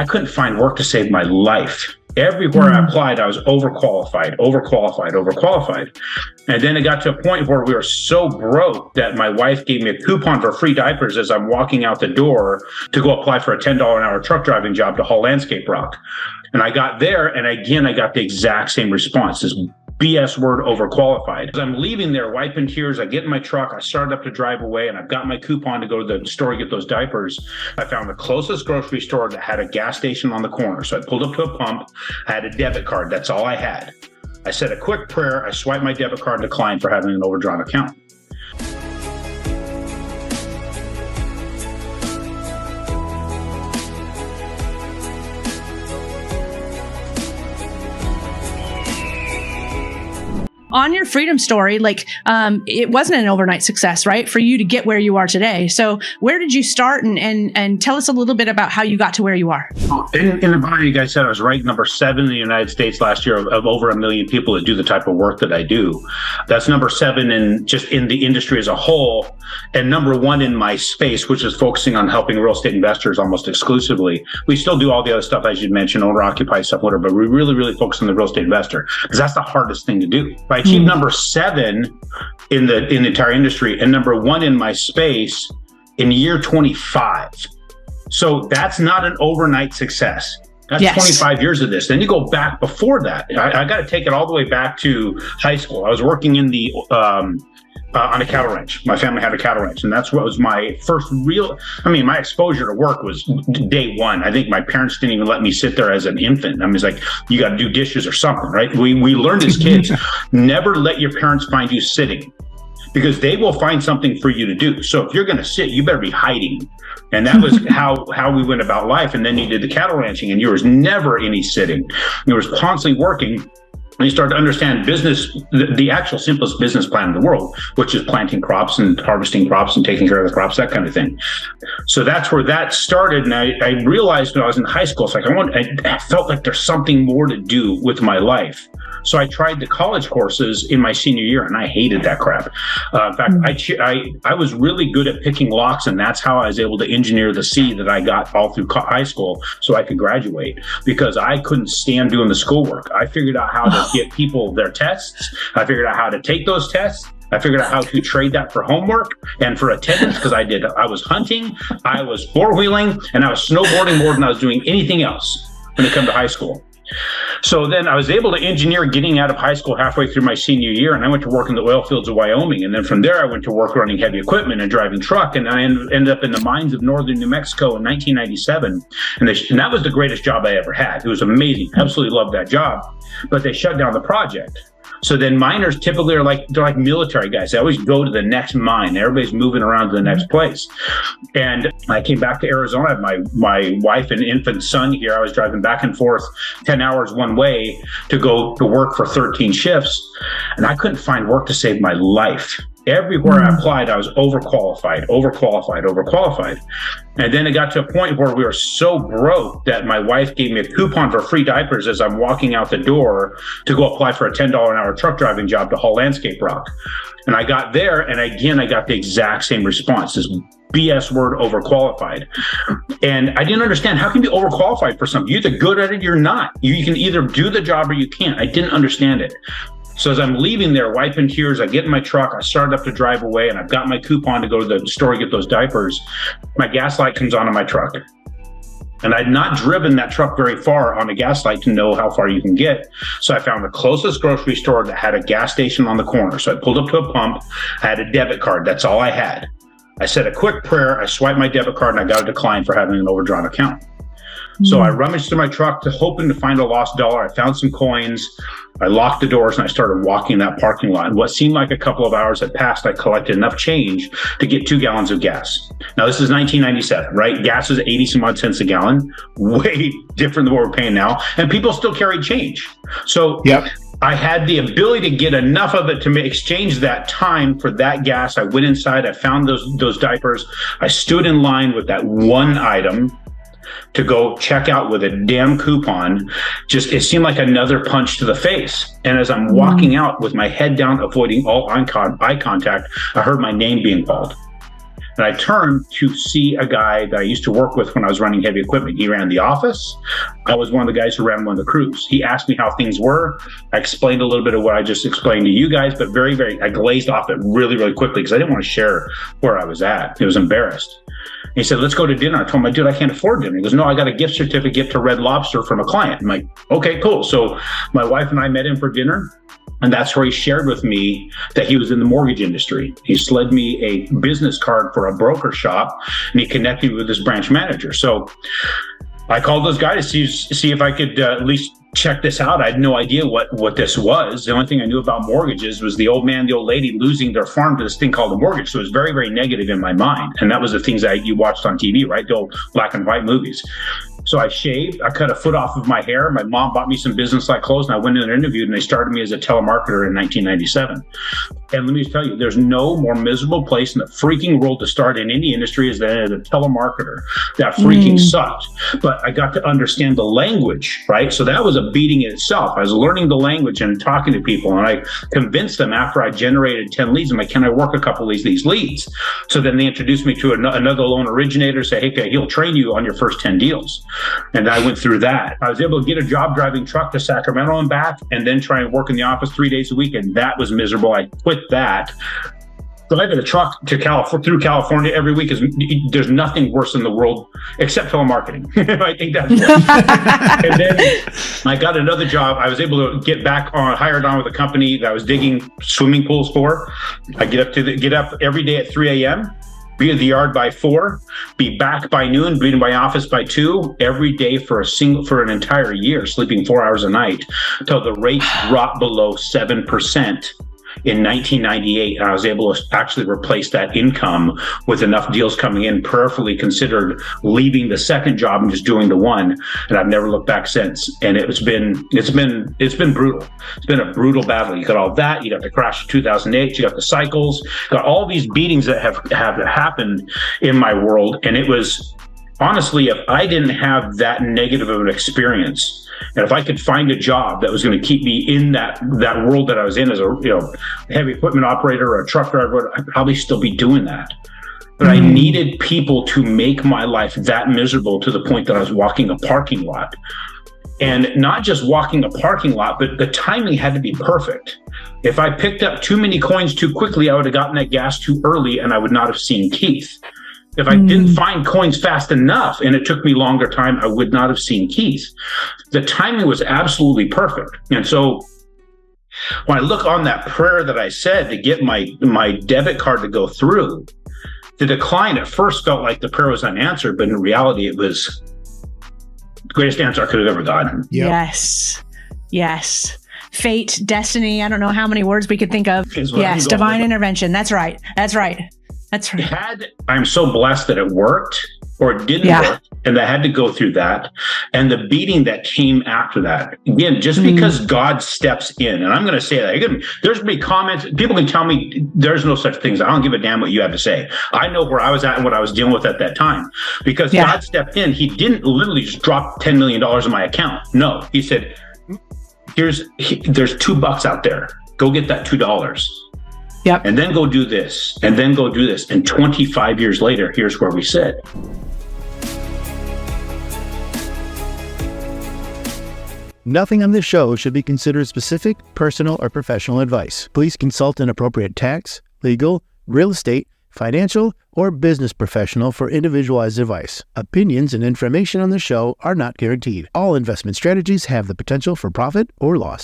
I couldn't find work to save my life. Everywhere I applied, I was overqualified. And then it got to a point where we were so broke that my wife gave me a coupon for free diapers as I'm walking out the door to go apply for a $10 an hour truck driving job to haul landscape rock. And I got there, and again, I got the exact same response, this BS word, overqualified. As I'm leaving there, wiping tears, I get in my truck, I started up to drive away, and I've got my coupon to go to the store and get those diapers. I found the closest grocery store that had a gas station on the corner. So I pulled up to a pump, I had a debit card, that's all I had. I said a quick prayer, I swiped my debit card and declined for having an overdrawn account. On your freedom story, it wasn't an overnight success, right? For you to get where you are today. So where did you start, and tell us a little bit about how you got to where you are? In the bio, you guys said I was ranked number 7 in the United States last year of over 1 million people that do the type of work that I do. That's number 7 in the industry as a whole, and number 1 in my space, which is focusing on helping real estate investors almost exclusively. We still do all the other stuff, as you mentioned, owner-occupied stuff, whatever, but we really focus on the real estate investor because that's the hardest thing to do. I achieved number 7 in the entire industry and number 1 in my space in year 25. So that's not an overnight success. That's 25 years of this. Then you go back before that. I got to take it all the way back to high school. I was working in the on a cattle ranch. My family had a cattle ranch, and that's what was my first real, my exposure to work was day one. I think my parents didn't even let me sit there as an infant. It's like, you got to do dishes or something, right? We learned as kids, never let your parents find you sitting, because they will find something for you to do. So if you're going to sit, you better be hiding. And that was how we went about life. And then you did the cattle ranching, and there was never any sitting. You was constantly working. And you start to understand business, the actual simplest business plan in the world, which is planting crops and harvesting crops and taking care of the crops, that kind of thing. So that's where that started. And I realized when I was in high school, it's like I felt like there's something more to do with my life. So I tried the college courses in my senior year, and I hated that crap. In fact, I was really good at picking locks, and that's how I was able to engineer the C that I got all through high school so I could graduate, because I couldn't stand doing the schoolwork. I figured out how to get people their tests. I figured out how to take those tests. I figured out how to trade that for homework and for attendance, because I was hunting, I was four-wheeling, and I was snowboarding more than I was doing anything else when it came to high school. So then I was able to engineer getting out of high school halfway through my senior year, and I went to work in the oil fields of Wyoming. And then from there, I went to work running heavy equipment and driving truck, and I ended up in the mines of northern New Mexico in 1997. And that was the greatest job I ever had. It was amazing. Absolutely loved that job. But they shut down the project. So then miners typically they're like military guys. They always go to the next mine. Everybody's moving around to the next place. And I came back to Arizona. I had my wife and infant son here. I was driving back and forth 10 hours one way to go to work for 13 shifts. And I couldn't find work to save my life. Everywhere I applied, I was overqualified. And then it got to a point where we were so broke that my wife gave me a coupon for free diapers as I'm walking out the door to go apply for a $10 an hour truck driving job to haul landscape rock. And I got there, and again, I got the exact same response, this BS word, overqualified. And I didn't understand, how can you be overqualified for something? You're either good at it or you're not. You can either do the job or you can't. I didn't understand it. So as I'm leaving there, wiping tears, I get in my truck, I started up to drive away, and I've got my coupon to go to the store and get those diapers. My gas light comes on in my truck. And I'd not driven that truck very far on a gas light to know how far you can get. So I found the closest grocery store that had a gas station on the corner. So I pulled up to a pump, I had a debit card, that's all I had. I said a quick prayer, I swiped my debit card, and I got a decline for having an overdrawn account. So I rummaged through my truck hoping to find a lost dollar. I found some coins. I locked the doors and I started walking that parking lot. And what seemed like a couple of hours had passed, I collected enough change to get 2 gallons of gas. Now, this is 1997, right? Gas is 80 some odd cents a gallon, way different than what we're paying now. And people still carried change. So I had the ability to get enough of it to exchange that time for that gas. I went inside, I found those diapers. I stood in line with that one item to go check out with a damn coupon. It seemed like another punch to the face. And as I'm walking out with my head down, avoiding all eye contact, I heard my name being called. And I turned to see a guy that I used to work with when I was running heavy equipment. He ran the office. I was one of the guys who ran one of the crews. He asked me how things were. I explained a little bit of what I just explained to you guys, but I glazed off it really, really quickly because I didn't want to share where I was at. I was embarrassed. He said, let's go to dinner. I told him, dude, I can't afford dinner. He goes, no, I got a gift certificate to Red Lobster from a client. I'm like, okay, cool. So my wife and I met him for dinner. And that's where he shared with me that he was in the mortgage industry. He slid me a business card for a broker shop, and he connected me with his branch manager. So I called those guys to see if I could at least check this out. I had no idea what this was. The only thing I knew about mortgages was the old man, the old lady losing their farm to this thing called a mortgage. So it was very, very negative in my mind. And that was the things that you watched on TV, right? The old black and white movies. So I shaved, I cut a foot off of my hair. My mom bought me some business-like clothes, and I went in and interviewed, and they started me as a telemarketer in 1997. And let me tell you, there's no more miserable place in the freaking world to start in any industry as a telemarketer. That freaking sucked. But I got to understand the language, right? So that was a beating in itself. I was learning the language and talking to people, and I convinced them after I generated 10 leads, I'm like, can I work a couple of these leads? So then they introduced me to another loan originator, say, hey, okay, he'll train you on your first 10 deals. And I went through that. I was able to get a job driving truck to Sacramento and back, and then try and work in the office 3 days a week. And that was miserable. I quit that. Driving a truck to through California every week there's nothing worse in the world except telemarketing. I think that's worse. And then I got another job. I was able to get hired on with a company that I was digging swimming pools for. I get up every day at 3 a.m. be at the yard by 4, be back by noon, be in my office by 2, every day for an entire year, sleeping 4 hours a night, till the rates dropped below 7% in 1998. And I was able to actually replace that income with enough deals coming in, prayerfully considered leaving the second job and just doing the one. And I've never looked back since. And it's been brutal. It's been a brutal battle. You got all that. You got the crash of 2008. You got the cycles. You got all these beatings that have happened in my world. And it was, honestly, if I didn't have that negative of an experience, and if I could find a job that was going to keep me in that world that I was in as a heavy equipment operator or a truck driver, I'd probably still be doing that. But I needed people to make my life that miserable to the point that I was walking a parking lot. And not just walking a parking lot, but the timing had to be perfect. If I picked up too many coins too quickly, I would have gotten that gas too early, and I would not have seen Keith. If I didn't find coins fast enough and it took me longer time, I would not have seen Keith. The timing was absolutely perfect. And so when I look on that prayer that I said to get my debit card to go through, the decline at first felt like the prayer was unanswered, but in reality, it was the greatest answer I could have ever gotten. Yep. Yes. Fate, destiny. I don't know how many words we could think of. Yes. Divine intervention. That's right. I'm so blessed that it worked, or it didn't work, and I had to go through that, and the beating that came after that. Again, just because God steps in, and I'm going to say that again, there's going to be comments. People can tell me there's no such things. I don't give a damn what you have to say. I know where I was at and what I was dealing with at that time, because God stepped in. He didn't literally just drop $10 million in my account. No, he said, there's $2 out there. Go get that $2. Yep. And then go do this, and then go do this. And 25 years later, here's where we sit. Nothing on this show should be considered specific, personal, or professional advice. Please consult an appropriate tax, legal, real estate, financial, or business professional for individualized advice. Opinions and information on the show are not guaranteed. All investment strategies have the potential for profit or loss.